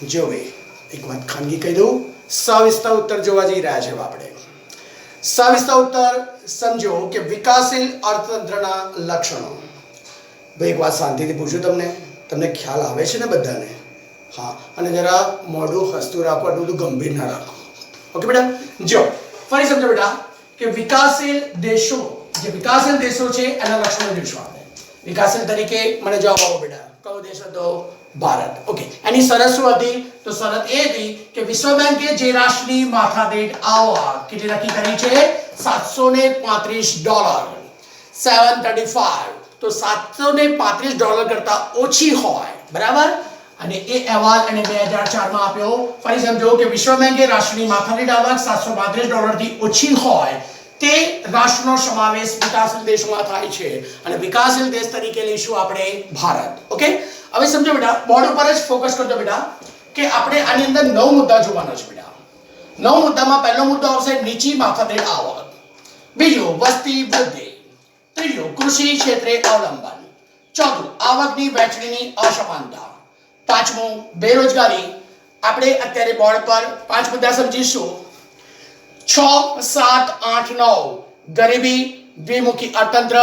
જો ભાઈ એક વાત ખાનગી કહી દઉં, સવિસ્તર ઉત્તર જોવા જઈ રહ્યા છે આપણે. સવિસ્તર ઉત્તર સમજો કે વિકાસશીલ અર્થતંત્રના લક્ષણો. ભાઈ એક વાત શાંતિથી પૂછું, તમને ખ્યાલ આવે છે ને બધાને? હા, અને જરા મોઢું હસતું રાખો, આટલું બધું ગંભીર ના રાખો. ઓકે બેટા, જો ફરી સમજો બેટા કે વિકાસશીલ દેશો, જે વિકાસશીલ દેશો છે એના લક્ષણો જોઈશું આપણે. વિકાસશીલ તરીકે મને જવાબ આપો બેટા, કયો દેશ હતો? ભારત. ઓકે, એની શરત શું હતી? તો શરત એ હતી કે વિશ્વ બેંકે જે રાષ્ટ્રની માથાદીઠ આવક કેટલી નક્કી કરી છે? $735, 735. તો $735 કરતા ઓછી હોય, બરાબર? અને એ અહેવાલ એને 2004 માં આપ્યો. ફરી સમજો કે વિશ્વ બેંકે રાષ્ટ્રની માથાદીઠ આવક $735 થી ઓછી હોય તે રાષ્ટ્રનો સમાવેશ વિકાસશીલ દેશોમાં થાય છે, અને વિકાસશીલ દેશ તરીકે લઈશું આપણે ભારત. ઓકે, હવે સમજો બેટા, બોર્ડ ઉપર જ ફોકસ કરજો બેટા કે આપણે આની અંદર 9 મુદ્દા જોવાના છે બેટા. 9 મુદ્દામાં પહેલો મુદ્દો આવશે નીચી માથાદીઠ આવક, બીજો વસ્તી વૃદ્ધિ, ત્રીજો કૃષિ ક્ષેત્રે અવલંબન, ચોથું આવકની વહેંચણીની અસમાનતા, પાંચમું બેરોજગારી. આપણે અત્યારે બોર્ડ પર 5 મુદ્દા સમજીશું. 6, 7, 8, 9 ગરીબી, દ્વિમુખી અર્થતંત્ર,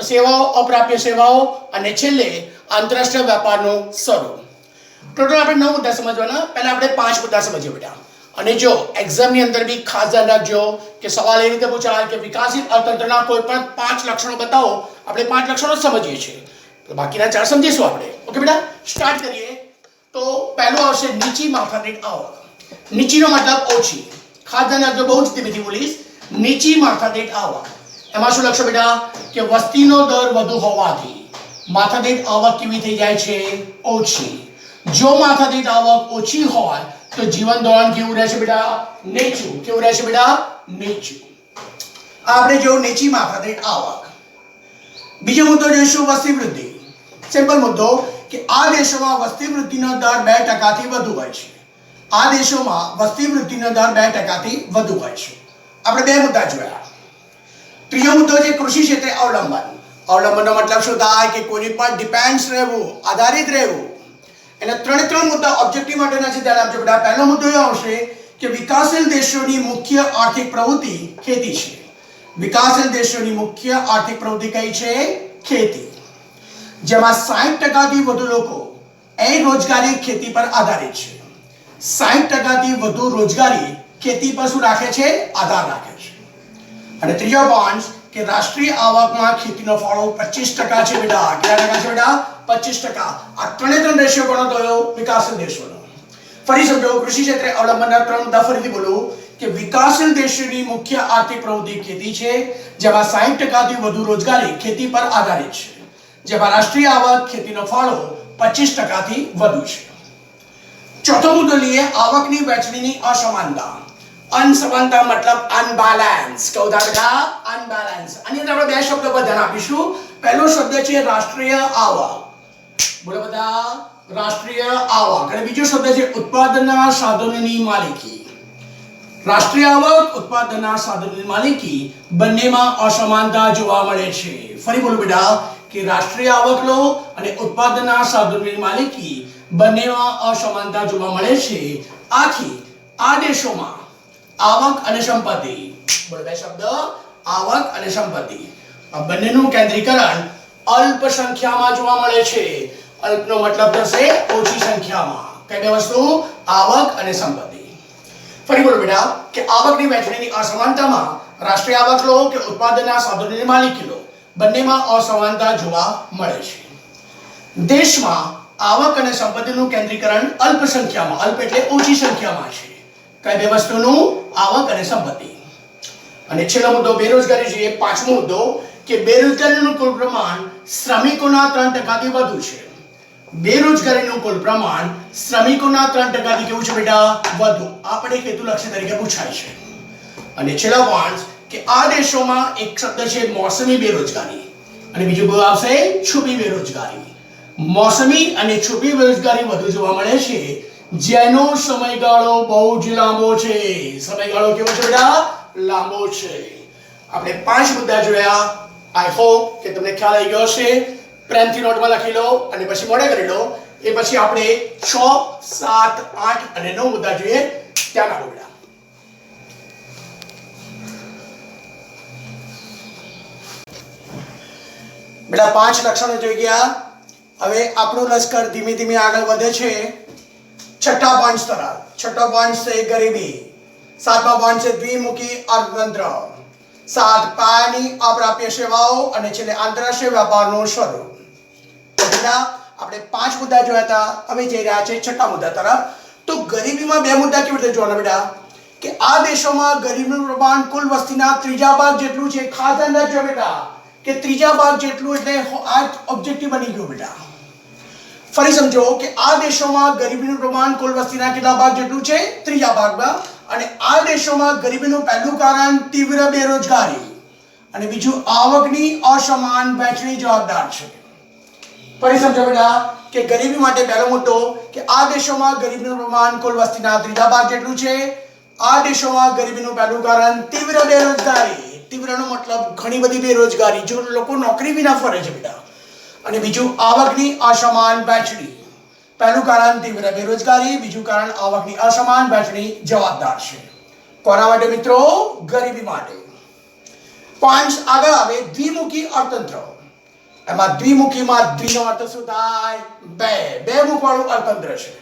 સેવાઓ, અપ્રાપ્ય સેવાઓ, અને છેલ્લે આંતરરાષ્ટ્રીય વેપારનું સ્વરૂપ. ટોટલ આપણે 9 મુદ્દા સમજવાના. પહેલા આપણે 5 મુદ્દા સમજીએ બેટા. અને જો એક્ઝામની અંદર બી ખાસ ધ્યાન રાખજો કે સવાલ એ રીતે પૂછાય કે વિકાસશીલ અર્થતંત્રના કોઈ પણ 5 લક્ષણો બતાવો. આપણે 5 લક્ષણો જ સમજીએ છીએ, તો બાકીના 4 સમજીશું આપણે. ઓકે બેટા, સ્ટાર્ટ કરીએ. તો પહેલું આવશે નીચી માથાદીઠ આવક. નીચીનો મતલબ ઓછી. ખાસ ધ્યાન રાખજો, બહુ જ ધીમેથી બોલીશ. નીચી માથાદીઠ આવક, એમાં શું લખશો બેટા કે વસ્તીનો દર વધુ હોવાથી માથાદીઠ આવક કેવી થઈ જાય છે? ઓછી. જો માથાદીઠ આવક ઓછી હોય તો જીવન ધોરણ કેવું રહેશે બેટા? નીચું. કેવું રહેશે બેટા? નીચું. આપણે જો નીચી માથાદીઠ આવક. બીજો મુદ્દો જોઈશું વસ્તી વૃદ્ધિ. સિમ્પલ મુદ્દો કે આ દેશોમાં વસ્તી વૃદ્ધિનો દર 2% થી વધુ હોય છે. આ દેશોમાં વસ્તી વૃદ્ધિનો દર 2% થી વધુ હોય છે. આપણે 2 મુદ્દા જોયા. ત્રીજો મુદ્દો છે કૃષિ ક્ષેત્રે અવલંબન. અવલંબનનો મતલબ શું થાય? કે કોઈની પર ડિપેન્ડ્સ રહેવું, આધારિત રહેવું. એના 3 મુદ્દા ઓબ્જેક્ટિવ માટેના છે, ધ્યાન આપજો બેટા. પહેલો મુદ્દો એ આવશે કે વિકાસશીલ દેશોની મુખ્ય આર્થિક પ્રવૃત્તિ ખેતી છે. વિકાસશીલ દેશોની મુખ્ય આર્થિક પ્રવૃત્તિ કઈ છે? ખેતી. જેમાં 60% થી વધુ લોકો એ રોજગારી ખેતી પર આધારિત છે. 60% થી વધુ રોજગારી ખેતી પર શું રાખે છે? આધાર રાખે છે. અને ત્રીજો પોઈન્ટ કે રાષ્ટ્રીય આવકમાં ખેતીનો ફાળો 25% છે બેટા. કેટલા ટકા છે બેટા? 25%. આ 3 રેશિયો કોનો થયો? વિકાસશીલ દેશોનો. ફરી સમજો, કૃષિ ક્ષેત્રે અવલંબનના 3 મુદ્દા ફરીથી બોલું કે વિકાસશીલ દેશોની મુખ્ય આર્થિક પ્રવૃત્તિ ખેતી છે, જેમાં 60% થી વધુ રોજગારી ખેતી પર આધારિત છે. જેમાં રાષ્ટ્રીય આવક ખેતીનો ફાળો 25% થી વધુ છે. ચોથો મુદ્દો લઈએ, આવકની વહેંચણીની અસમાનતા. અનસમાનતા મતલબ અનબેલેન્સ. કહો બેટા, અનબેલેન્સ. આની અંદર આપણે 2 શબ્દો પર ધ્યાન આપીશું. પહેલો શબ્દ છે રાષ્ટ્રીય આવક. બોલો બધા, રાષ્ટ્રીય આવક. અને બીજો શબ્દ છે ઉત્પાદનના સાધનોની માલિકી. રાષ્ટ્રીય આવક, ઉત્પાદનના સાધનોની માલિકી, બંનેમાં અસમાનતા જોવા મળે છે. ફરી બોલો બેટા કે રાષ્ટ્રીય આવક લો અને ઉત્પાદનના સાધનોની માલિકી બંનેમાં અસમાનતા જોવા મળે છે. આથી આ દેશોમાં આવક અને સંપત્તિ, બોલો 2 શબ્દ, આવક અને સંપત્તિ, આ બંનેનું કેન્દ્રીકરણ અલ્પ સંખ્યામાં જોવા મળે છે. અલ્પનો મતલબ થશે ઓછી સંખ્યામાં. કઈ 2 વસ્તુ? આવક અને સંપત્તિ. ફરી બોલો બેટા કે આવકની વહેંચણીની અસમાનતામાં રાષ્ટ્રીય આવક લો કે ઉત્પાદનના સાધનોની માલિકી લો, બંનેમાં અસમાનતા જોવા મળે છે. દેશમાં આવક અને સંપત્તિનું કેન્દ્રીકરણ અલ્પ સંખ્યામાં, અલ્પ એટલે ઓછી સંખ્યામાં છે. કઈ 2 વસ્તુનું? આવક અને સંપત્તિ. અને છેલ્લો મુદ્દો બેરોજગારી છે. 5મો મુદ્દો કે બેરોજગારીનું કુલ પ્રમાણ શ્રમિકોના 3% થી વધુ છે. બેરોજગારીનું કુલ પ્રમાણ શ્રમિકોના 3% થી કેવું છે બેટા? વધુ. આપણે હેતુલક્ષી તરીકે પૂછાય છે. અને છેલ્લો પોઈન્ટ કે આ દેશોમાં એક શબ્દ છે મોસમી બેરોજગારી, અને બીજું શું આવશે? છુપી બેરોજગારી. મોસમી અને છુપી બેરોજગારી વધુ જોવા મળે છે, જેનો સમયગાળો બહુ જ લાંબો છે. સમયગાળો કેવો છે બેટા? લાંબો છે. આપણે 5 મુદ્દા જોયા. આઈ હોપ કે તમને ખ્યાલ આવી ગયો હશે. પ્રેમથી નોટમાં લખી લો અને પછી મોઢે કરી લો. એ પછી આપણે 6, 7, 8 અને 9 મુદ્દા જોઈએ. ધ્યાન આપો બેટા. બેટા 5 લક્ષણો જોઈ ગયા. હવે આપણું લશ્કર ધીમે ધીમે આગળ વધે છે. છઠ્ઠા પોઈન્ટ તરફ. છઠ્ઠો પોઈન્ટ છે ગરીબી. સાતમા પોઈન્ટ છે દ્વિમુખી અર્થતંત્ર. 7 પાયાની અપ્રાપ્ય સેવાઓ અને છેલ્લે આંતરરાષ્ટ્રીય વેપારનું સ્વરૂપ. તો બેટા આપણે 5 મુદ્દા જોયા હતા. હવે જઈ રહ્યા છે છઠ્ઠા મુદ્દા તરફ. તો ગરીબીમાં 2 મુદ્દા કેવી રીતે જોવાના બેટા? કે આ દેશોમાં ગરીબીનું પ્રમાણ કુલ વસ્તીના 3 ભાગ જેટલું છે. ખાસ ધ્યાન રાખજો બેટા કે 3 ભાગ જેટલું એટલે આ ઓબ્જેક્ટિવ બની ગયું બેટા. ફરી સમજો કે આ દેશોમાં ગરીબીનું પ્રમાણ કુલ વસ્તીના કેટલા ભાગ જેટલું છે? 3 ભાગમાં. અને આ દેશોમાં ગરીબીનું પહેલું કારણ તીવ્ર બેરોજગારી અને બીજું આવકની અસમાન વહેંચણી જવાબદાર છે. ફરી સમજો બેટા કે ગરીબી માટે પહેલો મુદ્દો કે આ દેશોમાં ગરીબીનું પ્રમાણ કુલ વસ્તીના 3 ભાગ જેટલું છે. આ દેશોમાં ગરીબીનું પહેલું કારણ તીવ્ર બેરોજગારી. તીવ્રનો મતલબ ઘણી બધી બેરોજગારી, જો લોકો નોકરી વિના ફરે છે બેટા. અને બીજું આવકની અસમાન વહેંચણી. પહેલું કારણ તીવ્ર બેરોજગારી, બીજું કારણ આવકની અસમાન વહેંચણી જવાબદાર છે. કોના માટે મિત્રો? ગરીબી માટે. પોઈન્ટ્સ આગળ આવે દ્વિમુખી અર્થતંત્ર. એમાં દ્વિમુખીમાં દ્વિનો અર્થ શું થાય? બે મુખવાળું અર્થતંત્ર છે.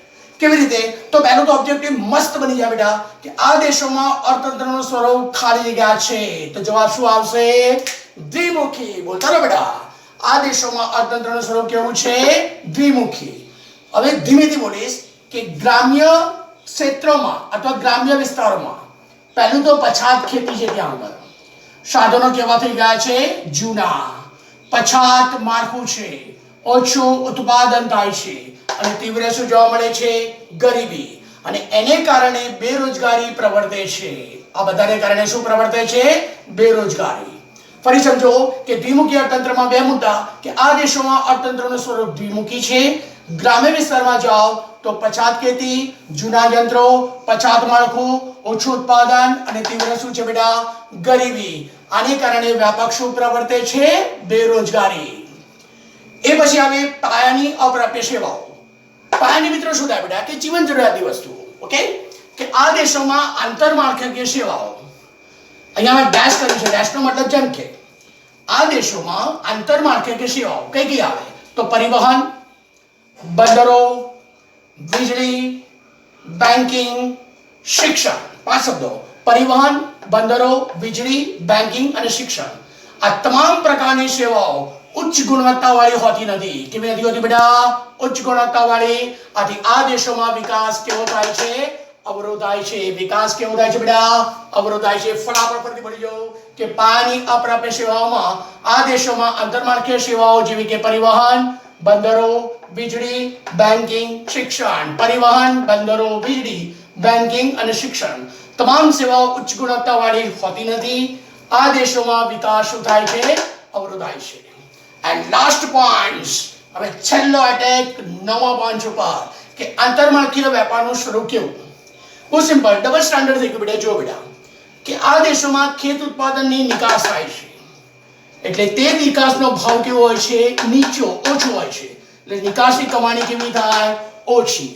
કેવી રીતે? તો પહેલું તો ઓબ્જેક્ટિવ મસ્ત બની જાય બેટા કે આ દેશોમાં અર્થતંત્રનું સ્વરૂપ ખાલી જગ્યા છે. તો જવાબ શું આવશે? દ્વિમુખી. બોલતા રહો બેટા. આ દેશોમાં અર્થતંત્રનું સ્વરૂપ કેવું છે? દ્વિમુખી. હવે ધીમેથી બોલીશ કે ગ્રામ્ય ક્ષેત્રોમાં અથવા ગ્રામ્ય વિસ્તારોમાં પહેલું તો પછાત ખેતી છે. ત્યાં આગળ સાધનો કેવા થઈ ગયા છે? જૂના. પછાત માળખું છે. ઓછું ઉત્પાદન થાય છે. અને તીવ્ર શું જોવા મળે છે? ગરીબી. અને એને કારણે બેરોજગારી પ્રવર્તે છે. આ બધાને કારણે શું પ્રવર્તે છે? બેરોજગારી. ફરી સમજો કે દ્વિમુખી અર્થતંત્રમાં 2 મુદ્દા કે આ દેશોમાં અર્થતંત્રનું સ્વરૂપ દ્વિમુખી છે. ગ્રામ્ય વિસ્તારમાં જાઓ તો પછાત ખેતી, જૂના યંત્રો, પછાત માળખું, ઓછું ઉત્પાદન અને તીવ્ર શું છે બેટા? ગરીબી. આને કારણે વ્યાપક શું પ્રવર્તે છે? બેરોજગારી. એ પછી આવે પાયાની અપ્રાપ્ય સેવાઓ. પાયાની મિત્રો શું થાય બેટા? કે જીવન જરૂરિયાતની વસ્તુઓ. ઓકે, કે આ દેશોમાં આંતરમાળખાકીય સેવાઓ. અહીંયા મેં ડેશ કર્યું છે. ડેશનો મતલબ જેમ કે આ દેશોમાં આંતરમાળખાકીય સેવાઓ કઈ કઈ આવે? તો પરિવહન, બંદરો, વીજળી, બેન્કિંગ, શિક્ષણ. 5 શબ્દો: પરિવહન, બંદરો, વીજળી, બેન્કિંગ અને શિક્ષણ. આ તમામ પ્રકારની સેવાઓ ઉચ્ચ ગુણવત્તાવાળી હોતી નથી. કેવી નથી હોતી બેટા? ઉચ્ચ ગુણવત્તાવાળી. આથી આ દેશોમાં વિકાસ કેવો થાય છે? અવરોધાય છે. વિકાસ કેવો થાય છે બેટા? અવરોધાય છે. ફટાફટ પરથી પડી જાઓ કે પાયાની અપ્રાપ્ય સેવાઓમાં આ દેશોમાં આંતરમાળખાકીય સેવાઓ જેવી કે પરિવહન, બંદરો, વીજળી, બેન્કિંગ, શિક્ષણ. પરિવહન, બંદરો, વીજળી, બેન્કિંગ અને શિક્ષણ. તમામ સેવાઓ ઉચ્ચ ગુણવત્તાવાળી હોતી નથી. આ દેશોમાં વિકાસ શું થાય છે? અવરોધાય છે. And last point. હવે છેલ્લો એટેક 9મા પોઈન્ટ ઉપર કે આંતરમાળખાકીય વેપારનું સ્વરૂપ કેવું? બહુ સિમ્પલ. ડબલ સ્ટાન્ડર્ડ થઈ ગયું બેટા. જો બેટા કે આ દેશોમાં ખેત ઉત્પાદનની નિકાસ થાય છે. એટલે તે નિકાસનો ભાવ કેવો હોય છે? નીચો, ઓછો હોય છે. એટલે નિકાસની કમાણી કેવી થાય? ઓછી.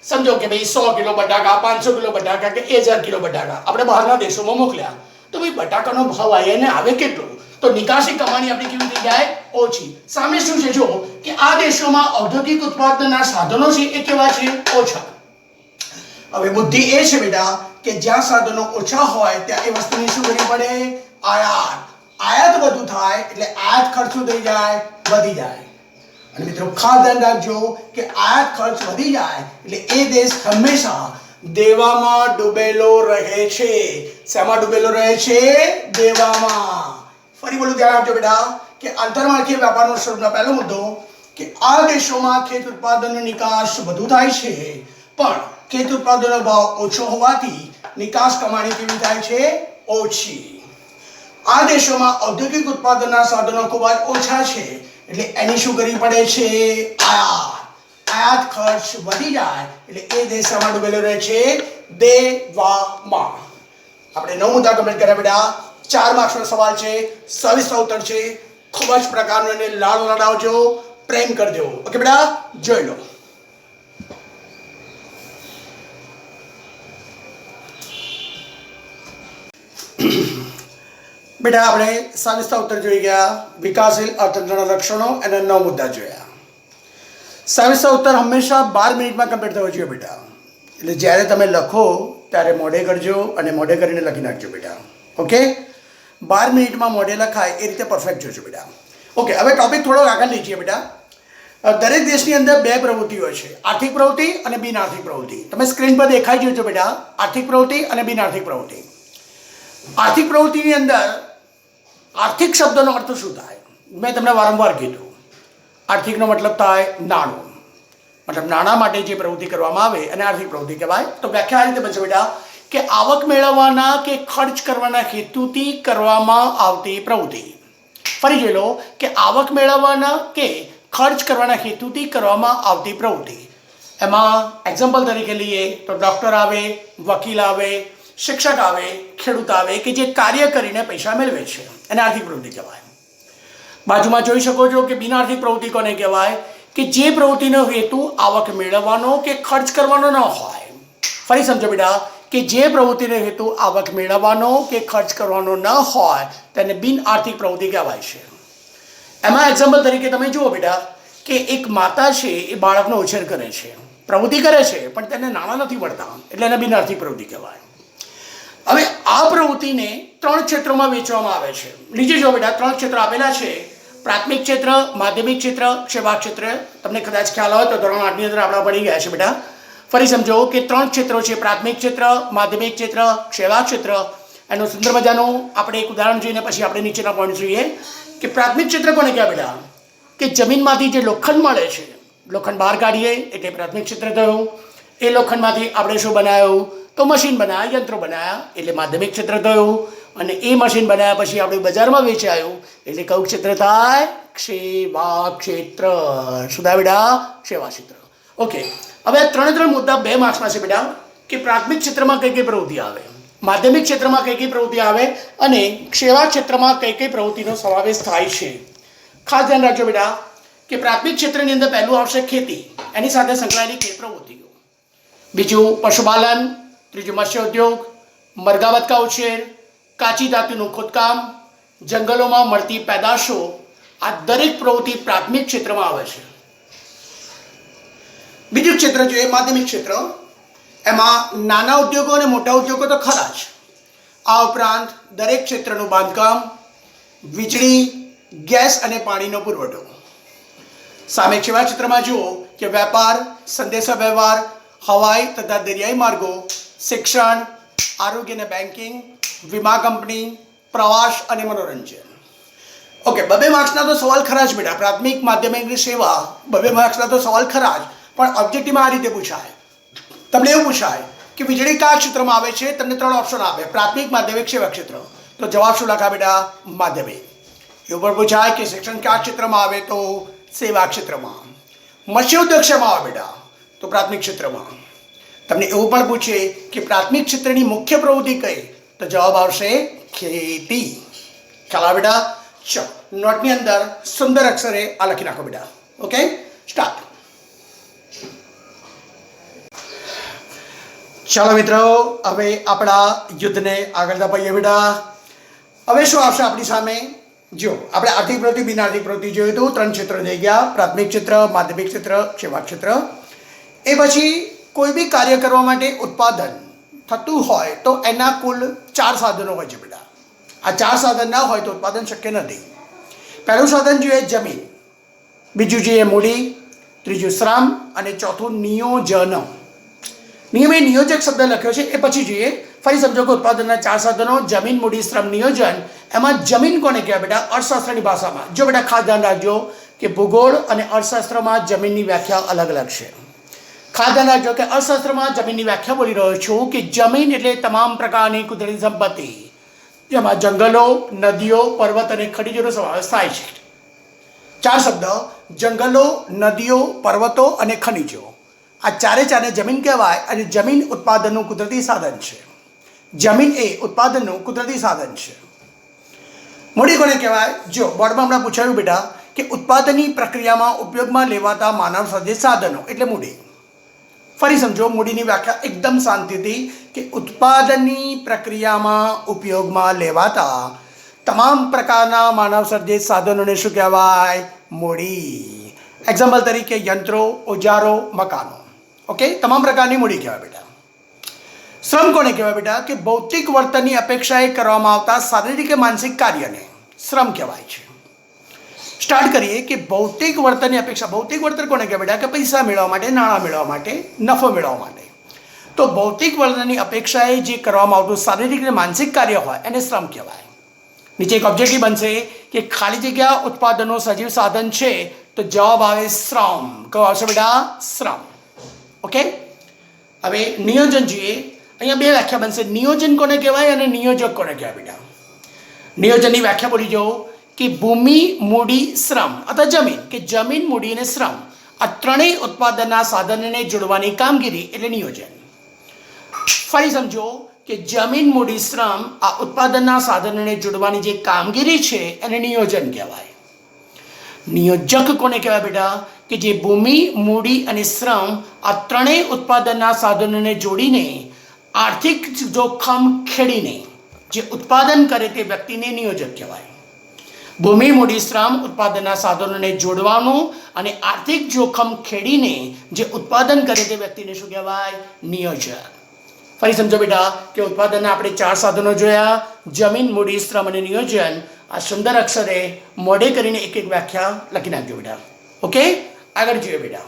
સમજો કે ભાઈ 100 કિલો બટાકા, 500 કિલો બટાકા કે 1000 કિલો બટાકા આપણે બહારના દેશોમાં મોકલ્યા. તો ભાઈ બટાકાનો ભાવ આવીને આવે કેટલો? તો નિકાસની કમાણી આપણી કેવી થઈ જાય? ઓછી. સામે શું છે? જો કે આ દેશોમાં ઔદ્યોગિક ઉત્પાદનના સાધનો છે એ કેવા છે? ઓછા. હવે બુદ્ધિ એ છે બેટા કે જ્યાં સાધનો ઓછા હોય ત્યાં એ વસ્તુની શું કરવી પડે? આયાત. આયાત વધુ થાય એટલે આયાત ખર્ચ થઈ જાય? વધી જાય. અને મિત્રો ખાસ ધ્યાન રાખજો કે આયાત ખર્ચ વધી જાય એટલે એ દેશ હંમેશા દેવામાં ડૂબેલો રહે છે. શેમાં ડૂબેલો રહે છે? દેવામાં. ફરી બોલું, ધ્યાન આપજો બેટા કે આંતરમાળખાકીય વેપારનો સ્વરૂપનો પહેલો મુદ્દો કે આ દેશોમાં ખેત ઉત્પાદનની નિકાસ વધુ થાય છે, પણ ખેત ઉત્પાદનનો ભાવ ઓછો હોવાથી નિકાસ કમાણી કેવી થાય છે? ઓછી. આ દેશોમાં ઔદ્યોગિક ઉત્પાદનના સાધનો ખૂબ જ ઓછા છે એટલે એની શું કરવી પડે છે? આયાત. આયાત ખર્ચ વધી જાય એટલે એ દેશમાં ડૂબેલો રહે છે? દેવામાં. આપણે 9 મુદ્દા કમ્પ્લીટ કર્યા બેટા. 4 માર્ક્સનો સવાલ છે. સવિસ્તર ઉત્તર છે. ખૂબ જ પ્રકારનો એને લાડ લડાવજો, પ્રેમ કરજો. ઓકે બેટા, જોઈ લો. બેટા આપણે સાવિસ્તા ઉત્તર જોઈ ગયા, વિકાસશીલ અર્થતંત્રના લક્ષણો અને 9 મુદ્દા જોયા. સાવિસ્તા ઉત્તર હંમેશા 12 મિનિટમાં કમ્પ્લીટ થવો જોઈએ બેટા. એટલે જ્યારે તમે લખો ત્યારે મોઢે કરજો અને મોઢે કરીને લખી નાખજો બેટા. ઓકે, 12 મિનિટમાં મોઢે લખાય એ રીતે પરફેક્ટ જોજો બેટા. ઓકે, હવે ટોપિક થોડો આગળ લઈ જઈએ બેટા. દરેક દેશની અંદર 2 પ્રવૃત્તિઓ છે, આર્થિક પ્રવૃત્તિ અને બિન આર્થિક પ્રવૃત્તિ. તમે સ્ક્રીન પર દેખાઈ જોજો બેટા, આર્થિક પ્રવૃત્તિ અને બિન આર્થિક પ્રવૃત્તિ. આર્થિક પ્રવૃત્તિની અંદર આર્થિક શબ્દનો અર્થ શું થાય? મેં તમને વારંવાર કીધું, આર્થિકનો મતલબ થાય નાણું. મતલબ નાણાં માટે જે પ્રવૃત્તિ કરવામાં આવે અને આર્થિક પ્રવૃત્તિ કહેવાય. તો વ્યાખ્યા આ રીતે બનશે બેટા કે આવક મેળવવાના કે ખર્ચ કરવાના હેતુથી કરવામાં આવતી પ્રવૃત્તિ. ફરી જોઈ લો કે આવક મેળવવાના કે ખર્ચ કરવાના હેતુથી કરવામાં આવતી પ્રવૃત્તિ. એમાં એક્ઝામ્પલ તરીકે લઈએ તો ડૉક્ટર આવે, વકીલ આવે, શિક્ષક આવે, ખેડૂત આવે કે જે કાર્ય કરીને પૈસા મેળવે છે એને આર્થિક પ્રવૃત્તિ કહેવાય. બાજુમાં જોઈ શકો છો કે બિન આર્થિક પ્રવૃત્તિ કોને કહેવાય? કે જે પ્રવૃત્તિનો હેતુ આવક મેળવવાનો કે ખર્ચ કરવાનો ન હોય. ફરી સમજો બેટા કે જે પ્રવૃત્તિનો હેતુ આવક મેળવવાનો કે ખર્ચ કરવાનો ન હોય તેને બિન આર્થિક પ્રવૃત્તિ કહેવાય છે. એમાં એક્ઝામ્પલ તરીકે તમે જુઓ બેટા કે એક માતા છે એ બાળકનો ઉછેર કરે છે, પ્રવૃત્તિ કરે છે પણ તેને નાણાં નથી મળતા એટલે એને બિન આર્થિક પ્રવૃત્તિ કહેવાય. હવે આ પ્રવૃત્તિને 3 ક્ષેત્રોમાં વહેંચવામાં આવે છે. નીચે જો બેટા 3 ક્ષેત્રો આપેલા છે, પ્રાથમિક ક્ષેત્ર, માધ્યમિક ક્ષેત્ર, સેવા ક્ષેત્ર. તમને કદાચ ખ્યાલ હોય તો ધોરણ 8ની અંદર આપણે ભણી ગયા છે બેટા. ફરી સમજો કે 3 ક્ષેત્રો છે, પ્રાથમિક ક્ષેત્ર, માધ્યમિક ક્ષેત્ર, સેવા ક્ષેત્ર. એનું સુંદર મજાનું આપણે એક ઉદાહરણ જોઈને પછી આપણે નીચેના પોઈન્ટ જોઈએ કે પ્રાથમિક ક્ષેત્ર કોને કહેવાય બેટા? કે જમીનમાંથી જે લોખંડ મળે છે, લોખંડ બહાર કાઢીએ એટલે પ્રાથમિક ક્ષેત્ર થયું. એ લોખંડમાંથી આપણે શું બનાવ્યું? તો મશીન બનાવ્યા, યંત્રો બનાવ્યા એટલે માધ્યમિક ક્ષેત્ર થયું. અને એ મશીન બનાવ્યા પછી આપણે બજારમાં વેચાયું એટલે કયું ક્ષેત્ર થાય? સેવા ક્ષેત્ર. શું થાય બેટા? સેવા ક્ષેત્ર. ઓકે, હવે આ 3 મુદ્દા 2 માર્ક્સમાં છે બેટા કે પ્રાથમિક ક્ષેત્રમાં કઈ કઈ પ્રવૃત્તિ આવે, માધ્યમિક ક્ષેત્રમાં કઈ કઈ પ્રવૃત્તિ આવે અને સેવા ક્ષેત્રમાં કઈ કઈ પ્રવૃત્તિનો સમાવેશ થાય છે. ખાસ ધ્યાન રાખજો બેટા કે પ્રાથમિક ક્ષેત્રની અંદર પહેલું આવશે ખેતી, એની સાથે સંકળાયેલી કઈ પ્રવૃત્તિઓ. બીજું પશુપાલન, ત્રીજું મત્સ્ય ઉદ્યોગ, મરઘા બતકા ઉછેર, કાચી ધાતુનું ખોદકામ, જંગલોમાં મળતી પેદાશો. આ દરેક પ્રવૃત્તિ પ્રાથમિક ક્ષેત્રમાં આવે છે. બીજું ક્ષેત્ર જોઈએ માધ્યમિક ક્ષેત્ર. એમાં નાના ઉદ્યોગો અને મોટા ઉદ્યોગો તો ખરા જ, આ ઉપરાંત દરેક ક્ષેત્રનું બાંધકામ, વીજળી, ગેસ અને પાણીનો પુરવઠો. સામે સેવા ક્ષેત્રમાં જુઓ કે વેપાર, સંદેશા વ્યવહાર, હવાઈ તથા દરિયાઈ માર્ગો, શિક્ષણ, આરોગ્ય અને બેન્કિંગ, વીમા કંપની, પ્રવાસ અને મનોરંજન. ઓકે, 2 માર્ક્સના તો સવાલ ખરા જ બેટા. પ્રાથમિક, માધ્યમિક અને સેવા 2 માર્ક્સના તો સવાલ ખરા જ, પણ ઓબ્જેક્ટિવમાં આ રીતે પૂછાય. તમને એવું પૂછાય કે વીજળી કયા ક્ષેત્રમાં આવે છે? તમને 3 ઓપ્શન આપે, પ્રાથમિક, માધ્યમિક, સેવા ક્ષેત્ર. તો જવાબ શું લખા બેટા? માધ્યમિક. એવું પણ પૂછાય કે શિક્ષણ કયા ક્ષેત્રમાં આવે? તો સેવા ક્ષેત્રમાં. મત્સ્ય ઉદ્યોગ શેમાં આવે બેટા? તો પ્રાથમિક ક્ષેત્રમાં. તમને એવું પણ પૂછે કે પ્રાથમિક ક્ષેત્રની મુખ્ય પ્રવૃત્તિ કઈ? તો જવાબ આવશે ખેતી. ખ્યાલ આવે બેટા? ચલો, નોટની અંદર સુંદર અક્ષરે આ લખી નાખો બેટા. Okay, start. ચાલો મિત્રો, હવે આપણા યુદ્ધને આગળ ધપાઈએ બેટા. હવે શું આવશે આપણી સામે? જો આપણે આર્થિક પ્રવૃત્તિ, બિન આર્થિક પ્રવૃત્તિ જોયું તો 3 ક્ષેત્રો થઈ ગયા, પ્રાથમિક ક્ષેત્ર, માધ્યમિક ક્ષેત્ર, સેવા ક્ષેત્ર. એ પછી કોઈ બી કાર્ય કરવા માટે ઉત્પાદન થતું હોય તો એના કુલ 4 સાધનો હોય છે બેટા. આ 4 સાધન ના હોય તો ઉત્પાદન શક્ય નથી. પહેલું સાધન જોઈએ જમીન, બીજું જોઈએ મૂડી, ત્રીજું શ્રમ અને ચોથું નિયોજન. નિયમે નિયોજક શબ્દ લખ્યો છે એ પછી જોઈએ. ફરી સમજો કે ઉત્પાદનના 4 સાધનો જમીન, મૂડી, શ્રમ, નિયોજન. એમાં જમીન કોને કહેવાય બેટા? અર્થશાસ્ત્રની ભાષામાં. જો બેટા ખાસ ધ્યાન રાખજો કે ભૂગોળ અને અર્થશાસ્ત્રમાં જમીનની વ્યાખ્યા અલગ અલગ છે. ખાસ ધ્યાન રાખજો કે અર્થશાસ્ત્રમાં જમીનની વ્યાખ્યા બોલી રહ્યો છું કે જમીન એટલે તમામ પ્રકારની કુદરતી સંપત્તિ, જેમાં જંગલો, નદીઓ, પર્વત અને ખનીજોનો સમાવેશ થાય છે. 4 શબ્દ: જંગલો, નદીઓ, પર્વતો અને ખનીજો. આ 4ને જમીન કહેવાય અને જમીન ઉત્પાદનનું કુદરતી સાધન છે. જમીન એ ઉત્પાદનનું કુદરતી સાધન છે. મૂડી કોને કહેવાય? જો બોર્ડમાં હમણાં પૂછાયું બેટા કે ઉત્પાદનની પ્રક્રિયામાં ઉપયોગમાં લેવાતા માનવ સર્જિત સાધનો એટલે મૂડી. ફરી સમજો, મૂડીની વ્યાખ્યા એકદમ શાંતિથી કે ઉત્પાદનની પ્રક્રિયામાં ઉપયોગમાં લેવાતા તમામ પ્રકારના માનવ સર્જિત સાધનોને શું કહેવાય? મૂડી. એક્ઝામ્પલ તરીકે યંત્રો, ઓજારો, મકાનો. ઓકે, તમામ પ્રકારની મૂડી કહેવાય બેટા. શ્રમ કોને કહેવાય બેટા? કે ભૌતિક વર્તનની અપેક્ષાએ કરવામાં આવતા શારીરિક કે માનસિક કાર્યને શ્રમ કહેવાય છે. સ્ટાર્ટ કરીએ કે ભૌતિક વર્તનની અપેક્ષા. ભૌતિક વર્તન કોને કહેવાય બેટા? કે પૈસા મેળવવા માટે, નાણાં મેળવવા માટે, નફો મેળવવા માટે. તો ભૌતિક વર્તનની અપેક્ષાએ જે કરવામાં આવતું શારીરિક અને માનસિક કાર્ય હોય એને શ્રમ કહેવાય. નીચે એક ઓબ્જેક્ટિવ બનશે કે ખાલી જગ્યા ઉત્પાદનો સજીવ સાધન છે, તો જવાબ આવે શ્રમ. કયો આવશે બેટા? શ્રમ. ઓકે, હવે નિયોજન જોઈએ. અહીંયા બે વ્યાખ્યા બનશે. નિયોજન કોને કહેવાય અને નિયોજક કોને કહેવાય બેટા? નિયોજનની વ્યાખ્યા બોલી જાઓ કે ભૂમિ, મૂડી, શ્રમ અથવા જમીન, કે જમીન, મૂડી અને શ્રમ આ ત્રણેય ઉત્પાદનના સાધનને જોડવાની કામગીરી એટલે નિયોજન. ફરી સમજો કે જમીન, મૂડી, શ્રમ આ ઉત્પાદનના સાધનને જોડવાની જે કામગીરી છે એને નિયોજન કહેવાય. નિયોજક કોને કહેવાય બેટા? કે જે ભૂમિ, મૂડી અને શ્રમ આ ત્રણેય ઉત્પાદનના સાધનોને જોડીને આર્થિક જોખમ ખેડીને જે ઉત્પાદન કરે તે વ્યક્તિને નિયોજક કહેવાય. ભૂમિ, મૂડી, શ્રમ ઉત્પાદનના સાધનોને જોડવાનું અને આર્થિક જોખમ ખેડીને જે ઉત્પાદન કરે તે વ્યક્તિને શું કહેવાય? નિયોજક. ફરી સમજો બેટા કે ઉત્પાદનના આપણે 4 સાધનો જોયા: જમીન, મૂડી, શ્રમ અને નિયોજન. આ સુંદર અક્ષરે મોઢે કરીને એક એક વ્યાખ્યા લખી નાખજો બેટા. ઓકે, આગળ જોઈએ બેટા.